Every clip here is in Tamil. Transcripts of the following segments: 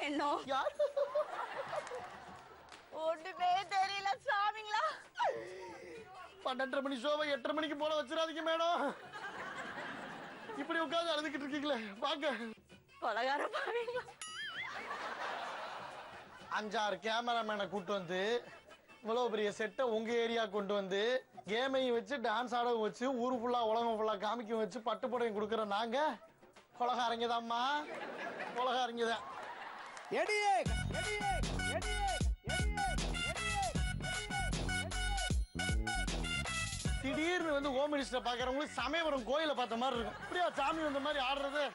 இன்னும் யார் ஒண்ணுமே தெரியல சாமிங்களா. 12:30 மணி ஷோவை 8:30 மணிக்கு போல வச்சிடாதீங்க மேடம். இப்படி உட்காந்து அழுதுகிட்டு இருக்கீங்களே வாங்க. கொலகார பாவீங்களா. 5-6 கேமராமேனை கூட்டு வந்து இவ்வளவு பெரிய செட்டை உங்க ஏரியா கொண்டு வந்து கேமையும் வச்சு டான்ஸ் ஆடவும் வச்சு ஊரு ஃபுல்லா உலகம் ஃபுல்லா காமிக்க வச்சு பட்டுப்படையும் கொடுக்குற நாங்க கொலகாரங்க தான்மா. கொலகாரங்க தான். திடீர்னு வந்து ஹோம் மினிஸ்டர் பாக்குறவங்களுக்கு சமயபுரம் கோயில பார்த்த மாதிரி இருக்கும். அப்படியா சாமி வந்த மாதிரி ஆடுறது.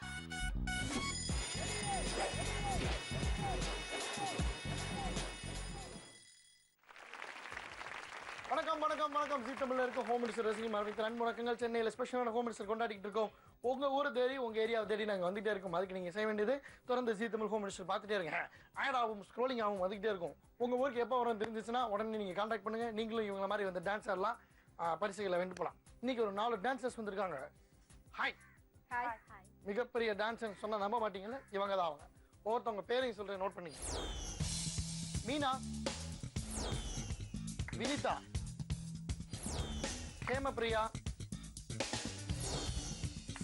வணக்கம் வணக்கம் வணக்கம். ஜீ தமிழ்ல இருக்க ஹோம் மினிஸ்டர் ரசிகை மார்விக்கு அன்பு வணக்கங்கள். சென்னையில் ஸ்பெஷலான ஹோம் மினிஸ்டர் கொண்டாடிட்டு இருக்கோம். உங்க ஊரை தேடி உங்க ஏரியாவை தேடி நாங்கள் வந்துட்டே இருக்கோம். அதுக்கு நீங்க செய்ய வேண்டியது தொடர்ந்து ஜீ தமிழ் ஹோம் மினிஸ்டர் பார்த்துட்டே இருங்க. ஆட் ஆகும், ஸ்க்ரோலிங் ஆகும், வந்துகிட்டே இருக்கும். உங்க ஊருக்கு எப்போ வரும் தெரிஞ்சிச்சுன்னா உடனே நீங்க கான்டாக்ட் பண்ணுங்க. நீங்களும் இவங்க மாதிரி வந்து டான்ஸ் ஆடலாம், பரிசுகளை வென்று போகலாம். இன்னைக்கு ஒரு 4 டான்சர்ஸ் வந்திருக்காங்க. Hi hi. மிகப்பெரிய டான்ஸ் சொன்னா நம்ப மாட்டீங்கல்ல, இவங்க தான் அவங்க. ஒவ்வொருத்தவங்க பேரையும் சொல்றேன், நோட் பண்ணி. மீனா, வினிதா, ஹேமபிரியா,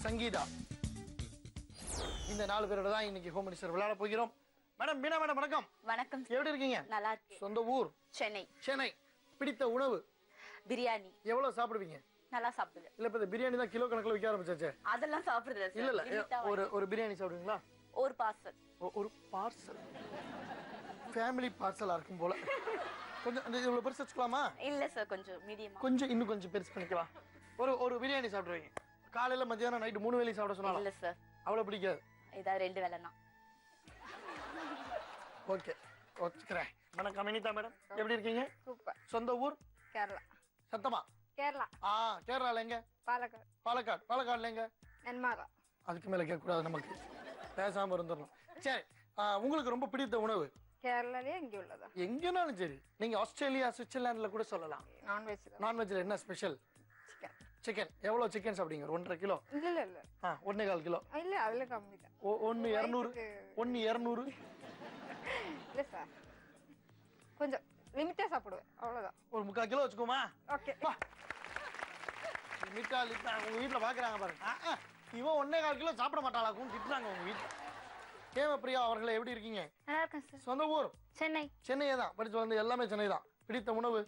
சங்கீதா. இந்த 4 பேரோட தான் இன்னைக்கு ஹோம் மினிஸ்டர் விளையாட போகிறோம். மேடம் மீனா மேடம் வணக்கம். வணக்கம். எப்படி இருக்கீங்க? நல்லா இருக்கு. சொந்த ஊர் சென்னை. சென்னை. பிடித்த உணவு? பிரியாணி. எவ்வளவு சாப்பிடுவீங்க? நல்லா சாப்பிடுவேன். இல்ல இப்ப பிரியாணி தான் கிலோ கணக்குல விற்க ஆரம்பிச்சாச்சு. அதெல்லாம் சாப்பிடுறது இல்ல இல்ல ஒரு பிரியாணி சாப்பிடுவீங்களா? ஒரு பார்சல். ஒரு பார்சல் ஃபேமிலி பார்சலா இருக்கும் போல. கொஞ்சம் அந்த இவ்வளவு பெருசு வச்சுக்கலாமா? இல்ல சார், கொஞ்சம் மீடியமா. இன்னும் கொஞ்சம் பெருசு பண்ணிக்கலாம். ஒரு பிரியாணி சாப்பிடுவீங்க. காலையில மத்தியானம் நைட்டு 3 வேளை சாப்பிட சொன்னாலும் இல்ல சார், அவ்வளவு பிடிக்காது. ஏதாவது 2 வேளை தான். ஓகே வச்சுக்கிறேன். வணக்கம் வினிதா மேடம், எப்படி இருக்கீங்க? சூப்பர். சொந்த ஊர்? கேரளா. சத்தமா? கேரளா. கேரளால எங்க? பாலக்காடு. பாலக்காடுல எங்க? நன்மாரா. அதுக்கு மேல கேட்க கூடாது, நமக்கு பேசாம இருந்துடணும். சரி, உங்களுக்கு ரொம்ப பிடித்த உணவு? கேரளாலே எங்க உள்ளதா? எங்கனாலும் சரி. நீங்க ஆஸ்திரேலியா சுவிட்சர்லாந்துல கூட சொல்லலாம். நான்வெஜ். நான்வெஜ்ல என்ன ஸ்பெஷல்? சிக்கன். சிக்கன். எவ்வளவு சிக்கன் சாப்பிடுங்க? 1.5 கிலோ? இல்ல 1.25 கிலோ? இல்ல அதுல கம்மி தான். 1 200 இல்ல சார், கொஞ்சம் லிமிட்டா சாப்பிடுவேன், அவ்வளவுதான். ஒரு 3/4 கிலோ வச்சுக்கோமா? ஓகே. லிமிட்டா உங்க வீட்டுல பாக்குறாங்க பாருங்க. இவன் 1.25 கிலோ சாப்பிட மாட்டாளாக்கும் திட்டுறாங்க உங்க வீட்டுல. ஹேமபிரியா அவர்களே, எப்படி இருக்கீங்க? நல்லா இருக்கேன் சார். சொந்த ஊர்? சென்னை. சென்னையே தான் படிச்சு வந்து எல்லாமே சென்னை தான். பிடித்த உணவு?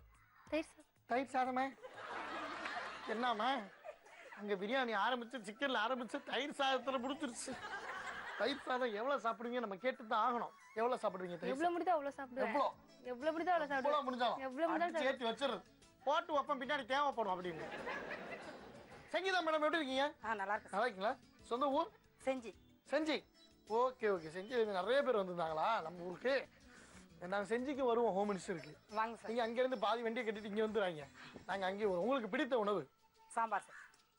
தயிர் சாதமே. என்னம்மா அங்க பிரியாணி ஆரம்பிச்சு சிக்கன்ல ஆரம்பிச்சு தயிர் சாதத்துல முடிச்சிருச்சு. தயிர் சாதம் எவ்வளவு சாப்பிடுவீங்க நம்ம கேட்டு தான் ஆகணும். எவ்வளவு சாப்பிடுவீங்க? எவ்வளவு முடியுதோ அவ்வளவு சாப்பிடுவேன். எவ்வளவு முடியுதோ அவ்வளவு சாப்பிடுவேன். முடிஞ்சாலும் சேர்த்து வச்சிருது. போட்டு வைப்பம் பின்னாடி தேவைப்படும் அப்படின்னு. சங்கீதா மேடம் எப்படி இருக்கீங்க? நல்லா இருக்கு. நல்லா இருக்கீங்களா? சொந்த ஊர்? செஞ்சி. ஓகே செஞ்சி நிறைய பேர் வந்திருந்தாங்களா நம்ம ஊருக்கு? நாங்க செஞ்சிக்கு வருவோம் ஹோம் மினிஸ்டருக்கு. வாங்க சார். நீங்க அங்க இருந்து பாதி வண்டியை கட்டிட்டு இங்க வந்துறாங்க. நாங்க அங்கே வருவோம். உங்களுக்கு பிடித்த உணவு? சாம்பார் சார்.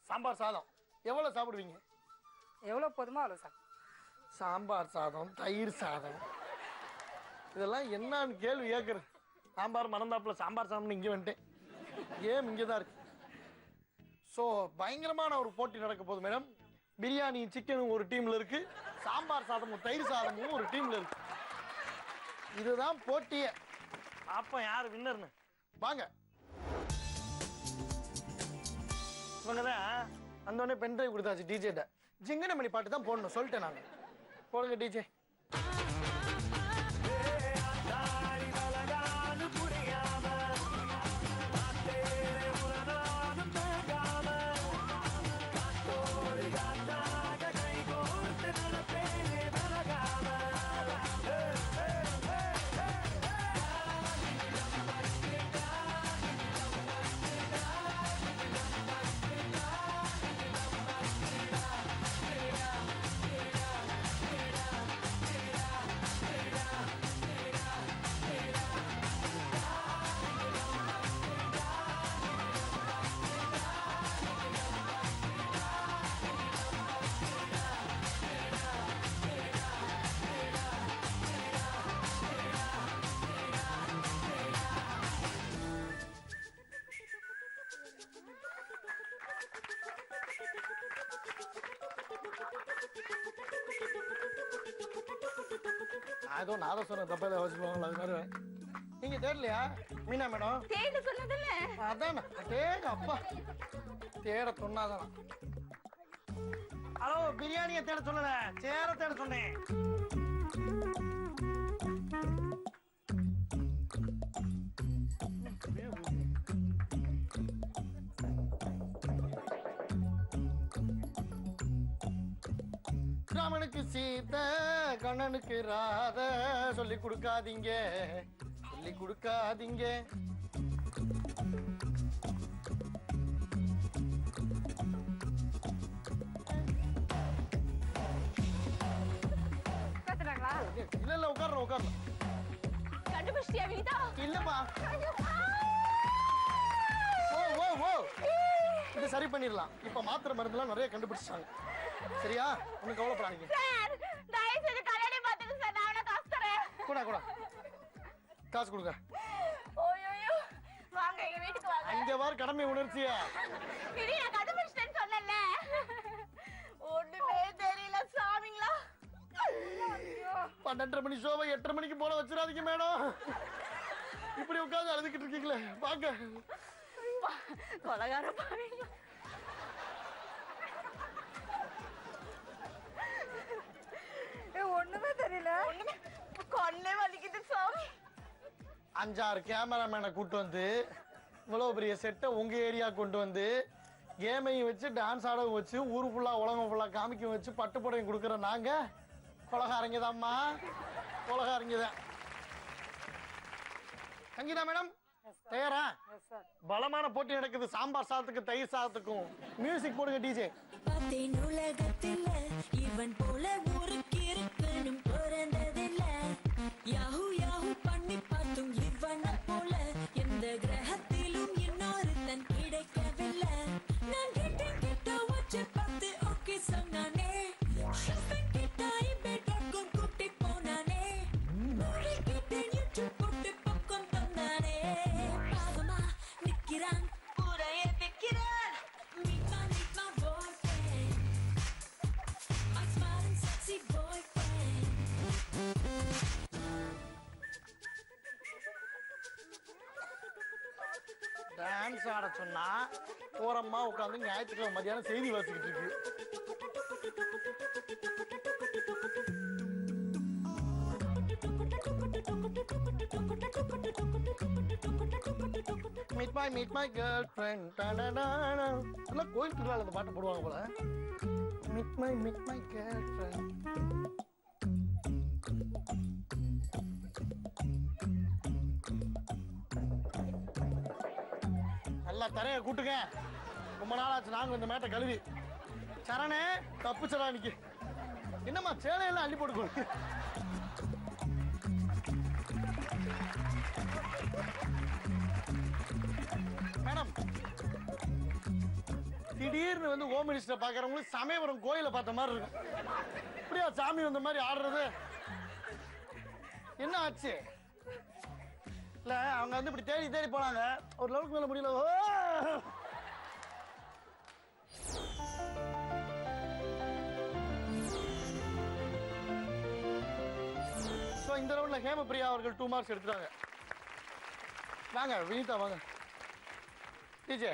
சாம்பார் சாதம் எவ்வளவு சாப்பிடுவீங்க? எவ்வளவு போதுமோ அவ்வளவு சார். சாம்பார் சாதம், தயிர் சாதம், இதெல்லாம் என்னன்னு கேள்வி கேட்கறது. சாம்பார் மறந்தாப்புல சாம்பார் சாதம்னு இங்கே வந்துட்டேன். கேம் இங்கே தான் இருக்கு. ஸோ பயங்கரமான ஒரு போட்டி நடக்க போகுது மேடம். பிரியாணி சிக்கனும் ஒரு டீம்ல இருக்கு, சாம்பார் சாதமும் தயிர் சாதமும் ஒரு டீம்ல இருக்கு. இதுதான் போட்டியே. அப்ப யாரு வின்னர்னு வாங்க. இவங்கதான் வந்தோடனே பென் டிரைவ் கொடுத்தாச்சு டிஜேட்ட. ஜிங்கனமணி பாட்டு தான் போடணும் சொல்லிட்டேன் நாங்க. போடுங்க டிஜே. ஏதோ நான் சொன்ன தப்பா ஏதாவது வச்சுக்குவாங்களா அது மாதிரி. நீங்க தேடலையா மீனா மேடம்? தேடு சொன்னதில்ல. அதான் தேங்க அப்பா தேட சொன்னாதான். ஹலோ, பிரியாணியை தேட சொல்லல, சேர தேட சொன்னேன். ராமனுக்கு சீத, கண்ணனுக்கு ராத சொல்லி கொடுக்காதீங்க, சொல்லி கொடுக்காதீங்க. இல்ல இல்ல உட்காரலாம். கண்டுபிடிச்சிட்டியா வினிதா? இல்லப்பா. ஓ ஓ ஓ, இது சரி பண்ணிடலாம். இப்ப மாத்திரை மருந்துலாம் நிறைய கண்டுபிடிச்சாங்க. சரியா, ஒன்னும் கவலைப்படாதீங்க. சார் தயவு செய்து கல்யாணம் பார்த்துங்க சார், நான் காசு தரேன். கூட காசு கொடுங்க. ஓய்யோ வாங்க எங்க வீட்டுக்கு வாங்க. அங்க வார் கடமை உணர்ச்சியா? இடி நான் கண்டுபிடிச்சிட்டேன்னு சொன்னேன்ல. ஒண்ணுமே தெரியல சாமிங்களா. 12:30 மணி ஷோவை 8:30 மணிக்கு போல வச்சிடாதீங்க மேடம். இப்படி உட்காந்து அழுதுகிட்டு இருக்கீங்களே பாக்க. கொலகார பாவீங்களா. ஒண்ணுமே தெரியல. கொன்னே வலிக்குது சாமி. 5-6 கேமராமேனை கூட்டு வந்து இவ்வளவு பெரிய செட்டை உங்க ஏரியா கொண்டு வந்து கேமையும் வச்சு டான்ஸ் ஆடவும் வச்சு ஊரு ஃபுல்லா உலகம் ஃபுல்லா காமிக்கவும் வச்சு பட்டு புடவையும் கொடுக்குற நாங்க கொலகாரங்கதாம்மா, கொலகாரங்கதான். சங்கீதா மேடம் தயாரா? பலமான போட்டி நடக்குது. சாம்பார் சாதத்துக்கு தயிர் சாதத்துக்கும். மியூசிக் போடுங்க டிஜே. உலகத்தில் இவன் போல ஊருக்கு இருக்கணும் பிறந்ததில்ல. யாஹூ யாஹூ பண்ணி பார்த்தும் இவனை போல எந்த கிரகத்திலும் இன்னொருத்தன் கிடைக்கவில்லை. நான் கிட்ட வச்சு பார்த்து ஓகே சொன்னானே. கிட்ட ibet.com கூட்டி போனானே. கிட்ட யூடியூப் போட்டு பக்கம் தந்தானே. பாவமா நிக்கிறான், ஊரையே விக்கிறான். Meet my boyfriend, my smiling sexy boyfriend. Dance ஆட சொன்னா ஓரமா உட்காந்து ஞாயிற்றுக்கிழமை மதியானம் செய்தி வாசிக்கிட்டு இருக்கு. meet my girlfriend. எல்லாம் கோயில் திருவிழாவில் அந்த பாட்டு போடுவாங்க போல. meet my girlfriend. நல்லா தரைய கூட்டுங்க. ரொம்ப நாள் ஆச்சு நாங்க இந்த மேட்டை கழுவி. சரணே தப்பு சரானிக்கு என்னம்மா சேலையெல்லாம் அள்ளி போட்டுக்கோ. மேடம் திடீர்னு வந்து ஹோம் மினிஸ்டர் பாக்குறவங்களுக்கு சமயபுரம் கோயில பார்த்த மாதிரி இருக்கும். இப்படியா சாமி வந்த மாதிரி ஆடுறது? என்ன ஆச்சு? இல்ல அவங்க வந்து இப்படி தேடி தேடி போனாங்க, ஒரு லெவலுக்கு மேல முடியல. இந்த ரவுண்ட்ல ஹேமபிரியா அவர்கள் 2 மார்க்ஸ் எடுத்துட்டாங்க. வாங்க வினிதா வாங்க. டிஜே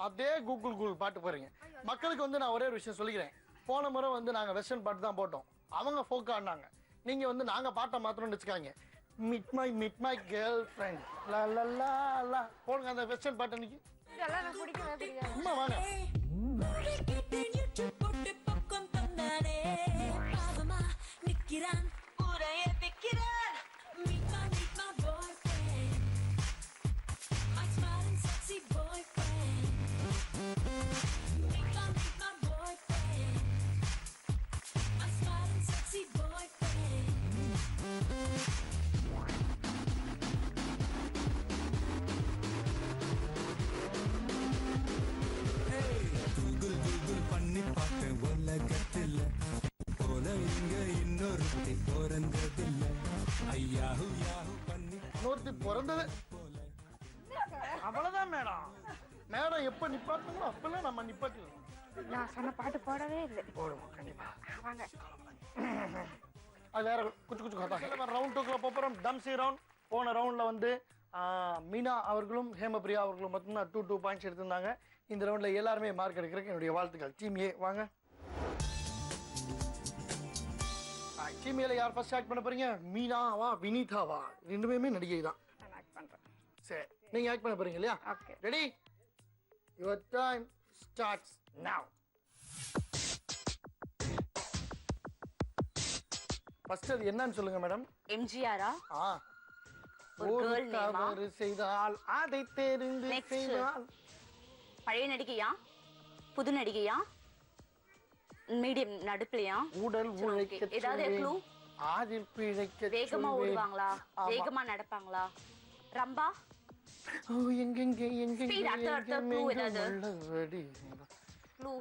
அதே கூகுள் பாட்டு போறீங்க. மக்களுக்கு வந்து நான் ஒரே ஒரு விஷயம் சொல்லிக்கிறேன். போன முறை வந்து நாங்க வெஸ்டர்ன் பாட்டு தான் போட்டோம், அவங்க ஃபோக் ஆடினாங்க. நீங்க வந்து நாங்க பாட்டை மாத்திரம்னு வச்சுக்காங்க. meet my girlfriend la la la la போடுங்க அந்த வெஸ்டர்ன் பாட்டு. இன்னைக்கு இதெல்லாம் எனக்கு பிடிக்கவே பிடிக்காது. அம்மா வாங்க. கிட்ட யூடியூப் போட்டு பக்கம் தந்தானே. பாவமா நிக்கிறான், ஊரையே விக்கிறான். Meet my boyfriend, my smiling sexy boyfriend. Meet my boyfriend, my smiling sexy boyfriend. Google பண்ணி பார்த்தேன் உலகத்தில் போல இங்க இன்னொருத்தி பிறந்ததில்லை. ஐயாஹு யாஹு பண்ணி இன்னொருத்தி பிறந்தது அவ்வளவுதான் மேடம். மேடம் எப்ப நிப்பாட்டணுமோ அப்பெல்லாம் நம்ம நிப்பாட்டிடலாம். நான் சொன்ன பாட்டு போடவே இல்லை. போடுவோம் கண்டிப்பா. வாங்க. அது வேற குச்சு குச்சு கதா ரவுண்ட் 2க்குள்ள போறோம். டம்சி ரவுண்ட். போன ரவுண்ட்ல வந்து மீனா அவர்களும் ஹேமபிரியா அவர்களும் மட்டும்தான் 2 பாயிண்ட்ஸ் எடுத்திருந்தாங்க. இந்த ரவுண்ட்ல எல்லாருமே மார்க் எடுக்கிறதுக்கு என்னுடைய வாழ்த்துக்கள். டீம் ஏ வாங்க. டீம் ஏல யார் ஃபர்ஸ்ட் ஆக்ட் பண்ண போறீங்க? மீனாவா வினிதாவா? ரெண்டுமே நடிகை தான். நான் ஆக்ட் பண்றேன். சரி நீங்க ஆக்ட் பண்ண போறீங்க இல்லையா? Okay. Ready? Your time starts நவ. ஃபர்ஸ்ட் அது என்னன்னு சொல்லுங்க மேடம். எம்ஜிஆரா? ஒரு ஒரு girl name-ஆ? தவறு செய்தால் அதை தெரிந்து Next. செய்தால். பழைய நடிகையா? புது நடிகையா? மீடியம் நடுப்புலையா? உடல் சரி, உழைக்க okay. ஏதாவது clue? ஆதில் பிழைக்க வேகமா சொல்வேன். ஓடுவாங்களா? ஆமா. வேகமா நடப்பாங்களா? ரம்பா? ஓ எங்கெங்கே எங்கெங்கே Speed, அடுத்த clue ஏதாவது? உள்ளபடி. க்ளூ.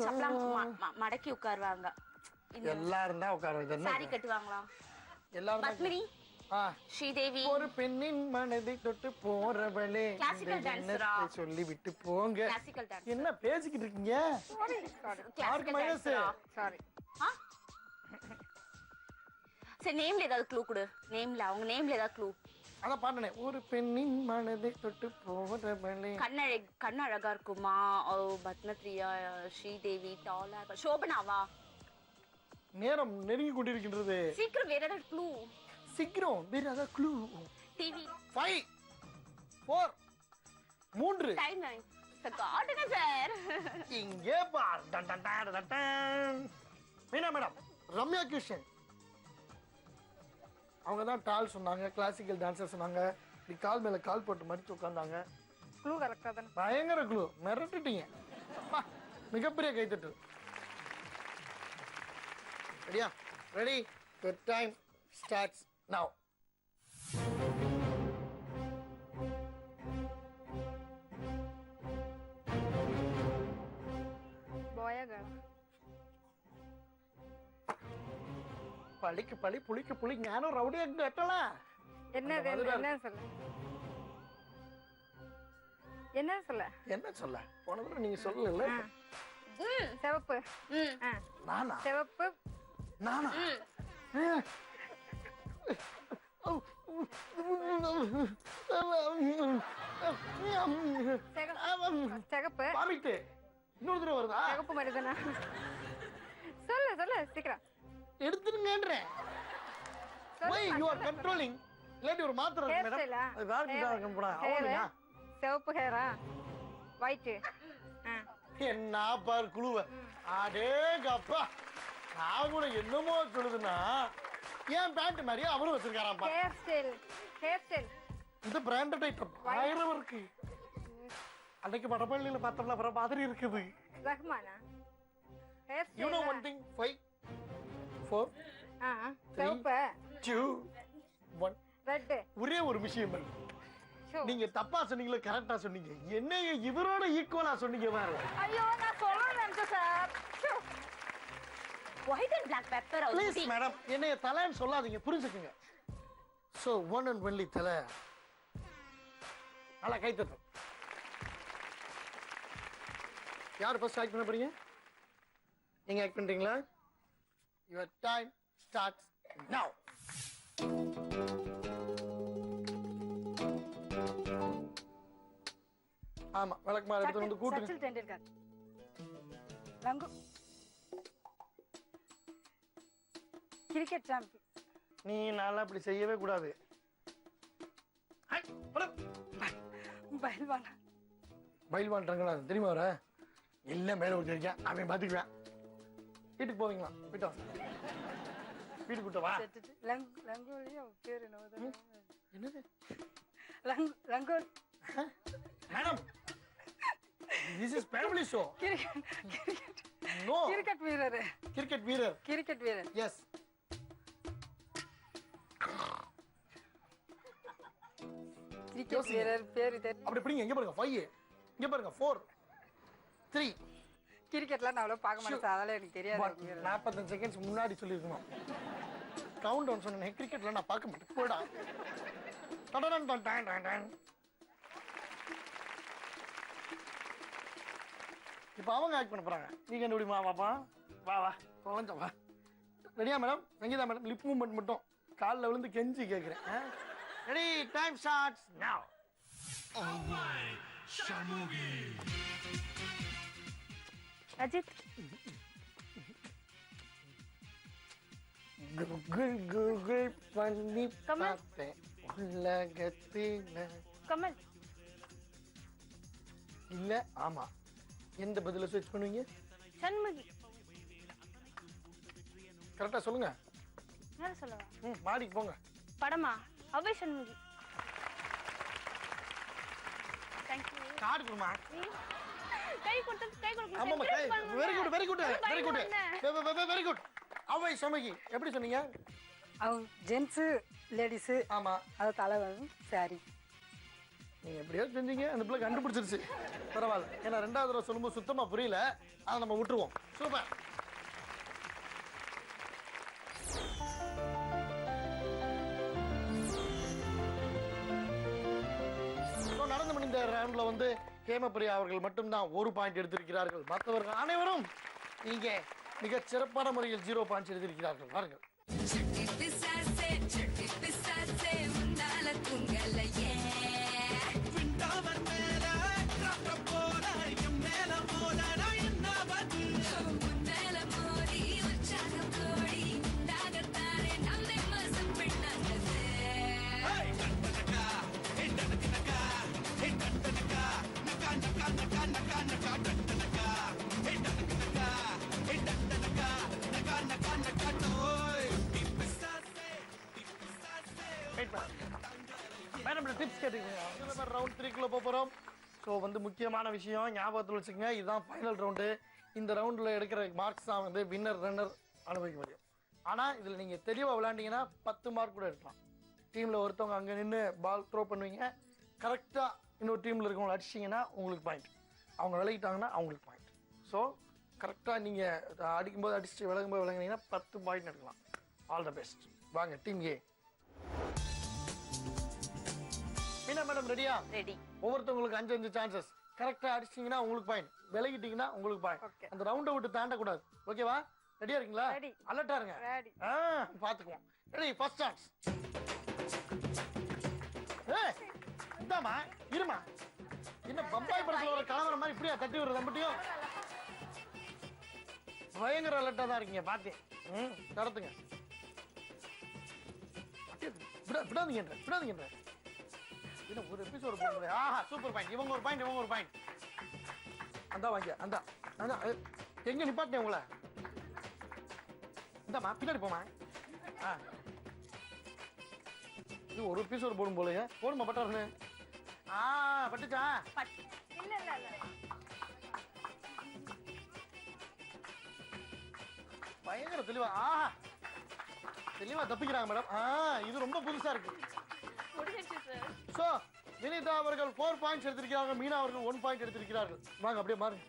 சப்பலாம் மடக்கி உட்காருவாங்க. எல்லாரும் தான் உட்கார சாரி கட்டுவாங்களா? எல்லாரும் தான். பத்மினி? ஸ்ரீதேவி? ஒரு பெண்ணின் மனதை தொட்டு போறவளே Classical இந்த dancer-ஆ? எண்ணத்தை சொல்லி விட்டு போங்க. Classical dance. என்ன பேசிக்கிட்டு இருக்கீங்க? சாரி. Classical minus. டான்ஸரா? சாரி. சரி நேம்ல ஏதாவது க்ளூ கொடு. நேம்ல அவங்க நேம்ல ஏதாவது க்ளூ. அதான் பாடுனே. ஒரு பெண்ணின் மனதை தொட்டு போறவளே. கண்ணு அழகா இருக்குமா? பத்மப்ரியா, ஸ்ரீதேவி, டாலா, சோபனாவா? நேரம் நெருங்கி கொண்டிருக்கின்றது. சீக்கிரம் வேற ஏதாவது க்ளூ. சீக்கிரம் வேற ஏதாவது க்ளூ. டிவி. 5 4 3 டைம் காட்டுங்க சார். இங்கே பார். டன் டன் டன் டன் டன். மீனா மேடம், ரம்யா கிருஷ்ணன் அவங்க தான் டால் சொன்னாங்க. கிளாசிக்கல் டான்சர் சொன்னாங்க. இப்படி கால் மேல கால் போட்டு மடிச்சு உட்கார்ந்தாங்க. க்ளூ கரெக்டா தானே? பயங்கர க்ளூ. மிரட்டிட்டீங்க. அப்பா, மிகப்பெரிய கைத்தட்டு. ரெடியா? Ready? Your time starts now. Paya girl? பழிக்கு பழி புளிக்கு புளி ஞானம் ரவுடியா கட்டலாம். என்னது? அந்த மாதிரி என்ன சொல்ல? என்ன சொல்ல? என்ன சொல்ல? போன தடவை நீங்க சொல்லல. சிவப்பு. நானா? சிவப்பு. நானா? சிகப்பு. வாமிட்டு. இன்னொரு தடவை வருதா? சிகப்பு மாதிரி தானே? சொல்லு சீக்கிரம். எடுத்துருங்கன்றேன். Why you are controlling? இல்லாட்டி ஒரு மாத்திரை இருக்கு மேடம். Hairstyle-ஆ? அது வேற கிட்ட இருக்கும் போடா. அவனுங்க. சிவப்பு ஹேரா? ஒயிட். என்ன பார் குழுவ. அடேங்கப்பா. நான் கூட என்னமோ சொல்லுதுன்னா ஏன் பேண்ட் மாதிரியே அவரும் வச்சிருக்காராம். Hair style. இந்த பிராண்டட் ஐட்டம் 1000 இருக்கு. அன்னைக்கு வடபள்ளியில பார்த்தோம்ல அப்புறம் மாதிரி இருக்குது. ரஹ்மானா? Hair You know style. one thing? 5 4 சிவப்பு. 2 1. ரெட். ஒரே ஒரு விஷயம் இருக்கு. நீங்க தப்பா சொன்னீங்களா கரெக்டா சொன்னீங்க. என்னங்க இவரோட ஈக்குவலா சொன்னீங்க பாரு. ஐயோ நான் சொல்லணும்னு நினைச்சேன் sir. White and black pepper. Please madam என்னைய தலைன்னு சொல்லாதீங்க. புரிஞ்சுக்குங்க. சோ ஒன் அண்ட் ஒன்லி தலை. நல்லா கை தட்டு. யார் ஃபர்ஸ்ட் ஆக்ட் பண்ண போறீங்க? நீங்க ஆக்ட் பண்றீங்களா? Your time starts now. ஆமா விளக்குமாறு எடுத்து வந்து கூட்டுங்க. சச்சின் டெண்டுல்கர். ரங்கு. Cricket champion. நீ நல்லா அப்படி செய்யவே கூடாது. பைல்வான். பயில்வான்றாங்களா தெரியுமா வர? எல்லாம் மேல விட்டுருக்கேன். அவன் பாத்துக்குவேன். வீட்டுக்கு போவீங்களா? போயிட்டோம். வீட்டுக்கு விட்ட வா. லங்கோலியா பேர் என்ன? என்னது? Langol. Madam this is family show. Cricket. No. Cricket வீரர். கிரிக்கெட் வீரர். கிரிக்கெட் வீரர். Yes. கிரிக்கெட் வீரர் பேரு தெரியும். அப்படி பிடிங்க. எங்க பாருங்க 5. இங்க பாருங்க 4 3 கிரிக்கெட்லாம் நான் அவ்வளவு பார்க்க மாட்டேன். அதனால எனக்கு தெரியாது. 45 செகண்ட்ஸ் முன்னாடி சொல்லிருக்கணும். கவுண்ட் டவுன் சொன்னேன். கிரிக்கெட்ல நான் பார்க்க மாட்டேன். போடா. டடன் டன் டன் டன் டன். இப்போ அவங்க ஆக்ட் பண்ண போறாங்க. நீ கண்டுபிடிமா பாப்பா. வா வா. கொஞ்சம் வா. ரெடியா madam? Sangeetha madam lip movement மட்டும் காலில் விழுந்து கெஞ்சி கேட்குறேன். ரெடி, டைம் ஸ்டார்ட்ஸ் நவ. அஜித். கூகுள் கூகுள் பண்ணி பார்த்தேன் உலகத்தில. கமல். இல்ல ஆமா. எந்த பதில சர்ச் பண்ணுவீங்க? சண்முகி. கரெக்டா சொல்லுங்க. யார சொல்லவா? மாடிக்கு போங்க. படமா? அவை சண்முகி. Thank you. கார்டு குடுமா. கை கொடுத்து. ஆமா very good very good very good very good. அவை சண்முகி எப்படி சொன்னீங்க? அவங்க ஜென்ஸ் லேடிஸ். ஆமா. அது தலைவன் சாரி. நீங்க எப்படியோ செஞ்சீங்க, அந்த பிள்ளை கண்டுபிடிச்சிருச்சு. பரவாயில்ல, ஏன்னா ரெண்டாவது தடவை சொல்லும்போது சுத்தமா புரியல, அதை நம்ம விட்டுருவோம். சூப்பர். நடந்து முடிந்த ரவுண்ட்ல வந்து ஹேமபிரியா அவர்கள் மட்டும்தான் 1 பாயிண்ட் எடுத்திருக்கிறார்கள். மற்றவர்கள் அனைவரும் இங்கே மிக சிறப்பான முறையில் 0 பாயிண்ட்ஸ் எடுத்திருக்கிறார்கள். பாருங்கள். டிப்ஸ் கேட்டுக்கோங்க. ரவுண்ட் 3க்குள்ள போறோம். ஸோ வந்து முக்கியமான விஷயம் ஞாபகத்தில் வச்சுக்கோங்க, இதுதான் ஃபைனல் ரவுண்டு. இந்த ரவுண்டில் எடுக்கிற மார்க்ஸ் தான் வந்து வின்னர் ரன்னர் அனுபவிக்க முடியும். ஆனால் இதில் நீங்கள் தெளிவாக விளையாண்டிங்கன்னா 10 மார்க் கூட எடுக்கலாம். டீமில் ஒருத்தவங்க அங்கே நின்று பால் த்ரோ பண்ணுவீங்க, கரெக்டாக இன்னொரு டீமில் இருக்கவங்களை அடிச்சிங்கன்னா உங்களுக்கு பாயிண்ட், அவங்க விலகிட்டாங்கன்னா அவங்களுக்கு பாயிண்ட். ஸோ கரெக்டாக நீங்கள் அடிக்கும்போது அடிச்சுட்டு விலகும்போது விளங்குனீங்கன்னா 10 பாயிண்ட் எடுக்கலாம். All the best. வாங்க டீம் ஏ. மீனா மேடம் ரெடியா? ரெடி. ஒவ்வொருத்தவங்களுக்கு 5 சான்சஸ். கரெக்டா அடிச்சிட்டீங்கன்னா உங்களுக்கு பாயிண்ட், விலகிட்டீங்கன்னா உங்களுக்கு பாயிண்ட். அந்த ரவுண்டை விட்டு தாண்ட கூடாது. ஓகேவா? ரெடியா இருக்கீங்களா? அலர்ட்டா இருங்க. பாத்துக்குவோம். Ready, first chance. இந்தாமா இருமா. என்ன பம்பாய் படத்துல ஒரு கலவரம் மாதிரி இப்படியா தட்டி விடுறது மட்டும்? பயங்கர அலர்ட்டா தான் இருக்கீங்க. பாத்தேன். நடத்துங்க. விடாதீங்க. ஒரு எபிசோட் போடுறது. ஆஹா சூப்பர் பாயிண்ட். இவங்க ஒரு பாயிண்ட். அந்த வாங்க அந்த எங்க நிப்பாட்டேன் உங்களை? இந்தாமா பின்னாடி போமா. இது ஒரு எபிசோட் போடும் போலயே. போடுமா பட்டாருன்னு. பட்டுச்சா? இல்ல. பயங்கர தெளிவா. ஆஹா தெளிவா தப்பிக்கிறாங்க மேடம். இது ரொம்ப புதுசா இருக்கு. சோ வினிதா அவர்கள் 4 பாயிண்ட்ஸ் எடுத்திருக்கிறார்கள், மீனா அவர்கள் 1 பாயிண்ட் எடுத்திருக்கிறார்கள். வாங்க அப்படியே மாறுங்க.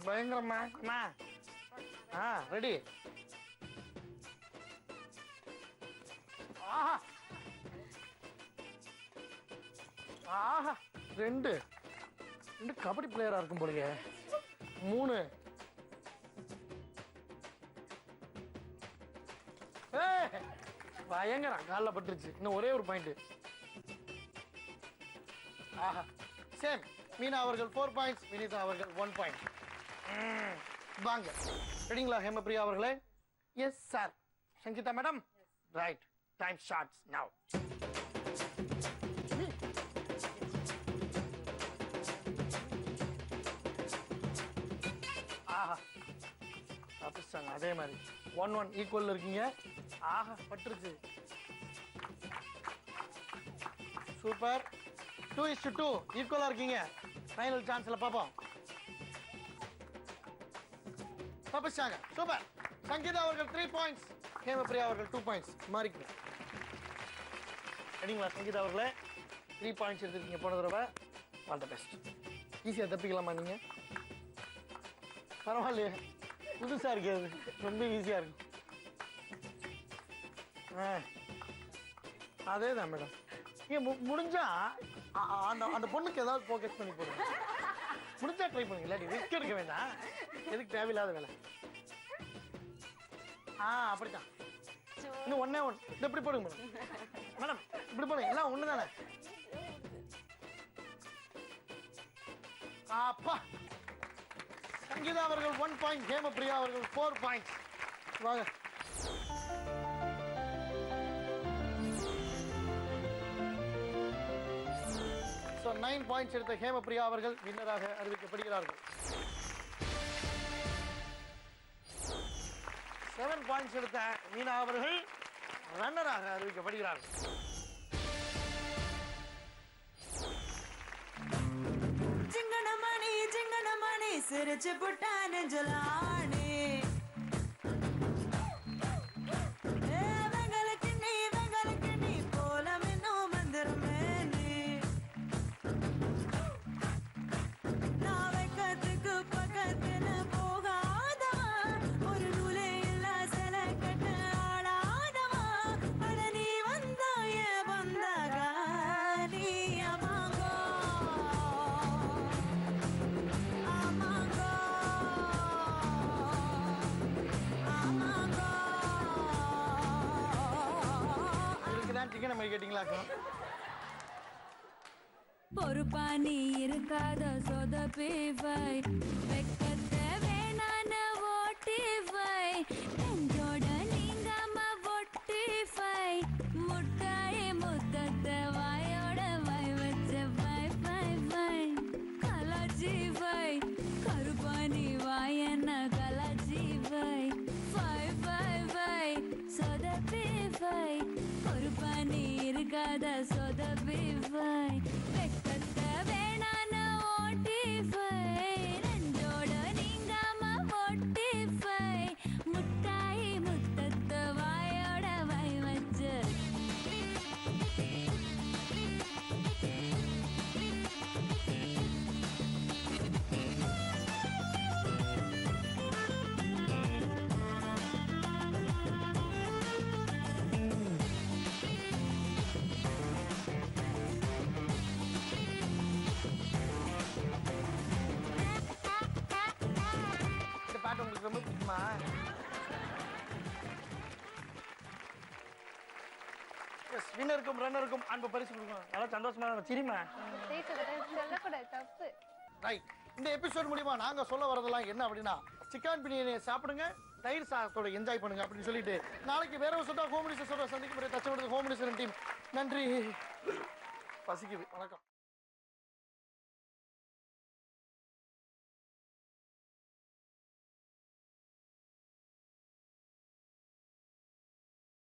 பயங்கரமா. ரெடி. ஆஹா 2 கபடி பிளேயரா இருக்கும் போலயே. 3 பயங்கரம். காலில் பட்டுருச்சு. இன்னும் ஒரே ஒரு பாயிண்ட். ஆஹா சேம். மீனா அவர்கள் 4 பாயிண்ட்ஸ், வினிதா அவர்கள் 1 பாயிண்ட். வாங்க ரெடிங்களா ஹேமபிரியா அவர்களே? Yes sir. Sangeetha madam right. Time starts now. ஆஹா தப்பிச்சாங்க. அதே மாதிரி 1-1 ஈக்குவல் இருக்கீங்க. ஆஹா பட்டுருச்சு. சூப்பர். 2:2 ஈக்குவலா இருக்கீங்க. ஃபைனல் சான்ஸ்ல பாப்போம். தப்பிச்சாங்க. சூப்பர். சங்கீதா அவர்கள் 3 பாயிண்ட்ஸ், ஹேமபிரியா அவர்கள் 2 பாயிண்ட்ஸ். மாறிக்கணும். ரெடிங்களா சங்கீதா அவர்களே? 3 பாயிண்ட்ஸ் எடுத்துருக்கீங்க போன தடவை. All the best. ஈஸியாக தப்பிக்கலாமா நீங்க? பரவாயில்லையே, புதுசா இருக்கு. அது ரொம்ப ஈஸியா இருக்கு. அதே தான் மேடம். முடிஞ்சா அந்த பொண்ணுக்கு ஏதாவது ஃபோக்கஸ் பண்ணி போடுங்க. முடிஞ்சா ட்ரை பண்ணுங்க. இல்லாட்டி ரிஸ்க் எடுக்க வேண்டாம். எதுக்கு தேவையில்லாத வேலை. அப்படித்தான். இன்னும் ஒண்ணே ஒன்று. இது எப்படி போடுங்க மேடம். மேடம் இப்படி போடுங்க. எல்லாம் ஒன்று தானே. அப்பா. சங்கீதா அவர்கள் 1 பாயிண்ட், ஹேமபிரியா அவர்கள் 4 பாயிண்ட். வாங்க. ஸோ 9 பாயிண்ட்ஸ் எடுத்த ஹேமபிரியா அவர்கள் வின்னராக அறிவிக்கப்படுகிறார்கள். 7 பாயிண்ட்ஸ் எடுத்த மீனா அவர்கள் ரன்னராக அறிவிக்கப்படுகிறார்கள். சிங்கனமணி சிரிச்சு புட்டா நெஞ்சலானே வெங்களுக்கு நீ போல இன்னும் வந்துருமே நான் வைக்கத்துக்கு பக்கத்துல போகாதவா ஒரு நூலே இல்ல சில கட்ட ஆடாதவா அட நீ வந்தாய வந்தகா நீ அமாங்கோ அமாங்கோ அமாங்கோ இதுக்குதான் சிக்கன் நம்ம கேட்டிங்களாக்கும். பொறுப்பா நீ இருக்காத சொதப்பிவை வெக்கத்தை வேணான ஓட்டிவை நெஞ்சோட நீங்காம ஒட்டிவை முட்டாய் முத்தத்தை வாயோட வாய் வச்ச வை வை வை கலாஜீவை கருப்பாணி வாயன கலாஜீவை வை வை வை சொதப்பிவை பொறுப்பா நீ இருக்காத சொதப்பிவை வெக்கத்தை வேணான ஓட்டிவை நெஞ்சோட நீங்காம ஒட்டிவை முட்டாய் முத்தத்தை வாயோட வை வச்சு இந்த பாட்டு உங்களுக்கு ரொம்ப பிடிக்குமா? எஸ், வின்னருக்கும் ரன்னருக்கும் அன்பு பரிசு கொடுக்கணும். நல்லா சந்தோஷமா இருக்கும். சிரிமா. சொல்லக்கூடாது தப்பு. ரைட். இந்த எபிசோட் மூலியமா நாங்க சொல்ல வரதெல்லாம் என்ன அப்படின்னா, சிக்கன் பிரியாணி சாப்பிடுங்க, தயிர் சாதத்தோட என்ஜாய் பண்ணுங்க அப்படின்னு சொல்லிட்டு நாளைக்கு வேற ஒரு சொட்டா ஹோம் மினிஸ்டர் சொல்ற சந்திக்கும் முறை தச்சவரது ஹோம் மினிஸ்டர் டீம். நன்றி. பசிக்குது. வணக்கம்.